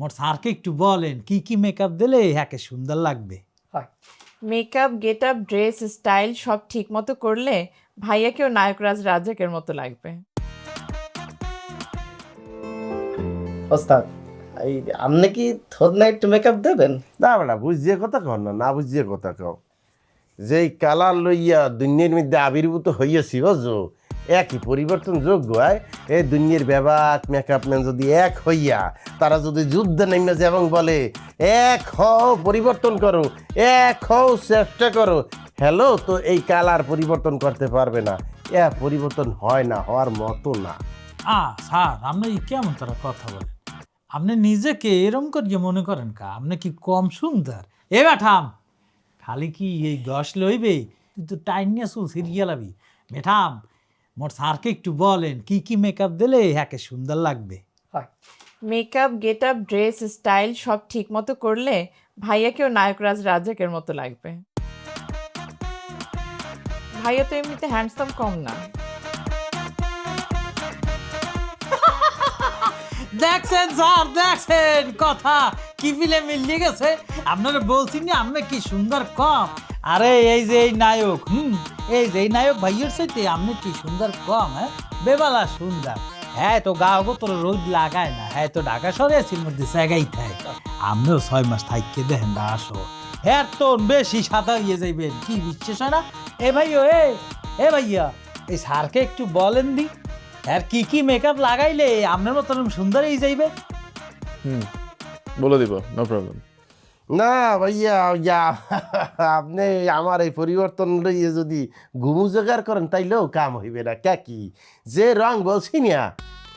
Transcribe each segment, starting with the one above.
মোর স্যারকে একটু বলেন কি কি মেকআপ দিলে হ্যাকে সুন্দর লাগবে। হয় মেকআপ গেটআপ ড্রেস স্টাইল সব ঠিক মতো করলে ভাইয়াকেও নায়করাজ রাজাকের মতো লাগবে। ওস্তাদ এই আপনি কি থোদ না একটু মেকআপ দেবেন? না বেটা বুঝিয়ে কথা কও না, না বুঝিয়ে কথা কও। যেই কালার লইয়া দুনিয়ার মধ্যে আবির্ভূত হইয়াছি বুঝো, একই পরিবর্তন যোগ্য হয়। এই দুনিয়ার ব্যাবাক মেকআপ ম্যান যদি এক হইয়া তারা যদি যুদ্ধে নেমে যায় এবং বলে এক হও পরিবর্তন করো, এক হও চেষ্টা করো, হ্যালো, তো এই কালার পরিবর্তন করতে পারবে না। পরিবর্তন হয় না, হওয়ার মতো না। স্যার আপনি কেমন তারা কথা বলেন? আপনি নিজেকে এরম করিয়ে মনে করেন কা আপনি কি কম সুন্দর? এ বেঠাম খালি কি এই দশ লইবে, তুই তো টাইম নিয়ে চুল সিরিয়া লাবি। বেঠাম মোর স্যারকে একটু বলেন কি কি মেকআপ দিলে হ্যাকে সুন্দর লাগবে। হয় মেকআপ গেটআপ ড্রেস স্টাইল সব ঠিক মতো করলে ভাইয়াকেও নায়করাজ রাজাকের মতো লাগবে। ভাইয়া তো এমনিতে হ্যান্ডসাম কম না। দেখছেন স্যার, দেখছেন কথা কি ফিলে মিলিয়ে গেছে। আপনারা বলছি না আপনি কি সুন্দর কম। আরে এই যে এই নায়ক, এই যে এই নায়ক ভাইয়ের সাথে আপনি কি সুন্দর কম। হ্যাঁ বেবালা সুন্দর। হ্যাঁ তো গা তোর রোদ লাগায় না, হ্যাঁ তো ঢাকা শহরে আছির মধ্যে জায়গায় থাকে। আপনিও 6 মাস থাইকে দেখেন না আসো, হ্যাঁ তো বেশি সাদা হয়ে যাইবেন। কি বিশ্বাস হয় না? এ ভাইও এ ভাইয়া এই স্যারকে একটু বলেন দি আর কি কি মেকআপ লাগাইলে আপনার মতন সুন্দর হয়ে যাইবে। বলে দিব, নো প্রবলেম। না ভাইয়া আপনি আমার এই পরিবর্তন লইয়ে যদি ঘুমু জোগাড় করেন তাইলেও কাম হইবে না। কে কি যে রং বলছি না,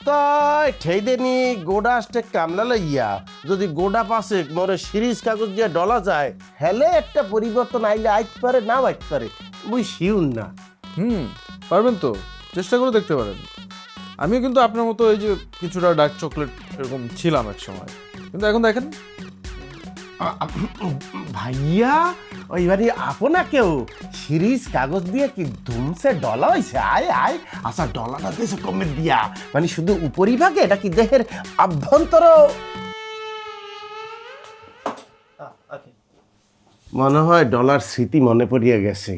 তাই ঠেই দেনি গোডা স্টেক কামলা লইয়া যদি গোডা পাশে মরে সিরিজ কাগজ দিয়ে ডলা যায়, হেলে একটা পরিবর্তন আইলে আইতে পারে, না আইতে পারে, বুঝ শিউন না। পারবেন তো, চেষ্টা করে দেখতে পারেন। আমিও কিন্তু আপনার মতো এই যে কিছুটা ডার্ক চকলেট এরকম ছিলাম এক সময়, কিন্তু এখন দেখেন। ভাইয়া ওইবারে আপনাকেও সিরিজ কাগজ দিয়ে কি ধুমসে ডলা হয়েছে? আয় আয় আচ্ছা, ডলাটা দিয়েছে কমে দিয়া, মানে শুধু উপরি ভাগে, এটা কি দেহের আভ্যন্তর? মনে হয় ডলার স্মৃতি মনে পড়িয়া গেছে।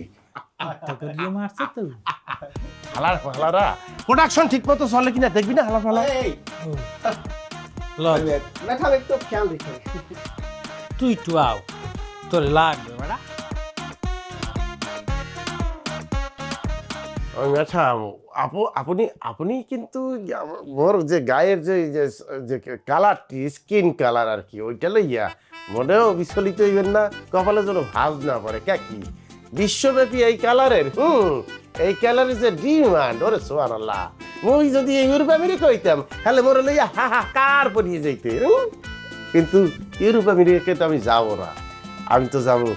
হালার হালারা প্রোডাকশন ঠিক মতো চলে কিনা দেখবি না? হালার হালা ম্যাডাম একটু খেয়াল রেখে। তুই একটু আও, তোর লাগবে ম্যাডাম। আচ্ছা আপনি আপনি কিন্তু মোর যে গায়ের যে কালারটি, স্কিন কালার আর কি, ওইটা লইয়া মনেও বিচলিত হইবেন না, কপালে যেন ভাঁজ না পড়ে। কে কি বিশ্বব্যাপী এই কালারের এই কালারের যে ডিমান্ড, ওরে সুবহানাল্লাহ। মুই যদি ইউরোপ আমেরিকা হইতাম তাহলে মোর লইয়া হাহাকার পড়িয়ে যাইতে। কিন্তু ইউরোপ আমেরিকাকে তো আমি যাবো না, আমি তো যাবো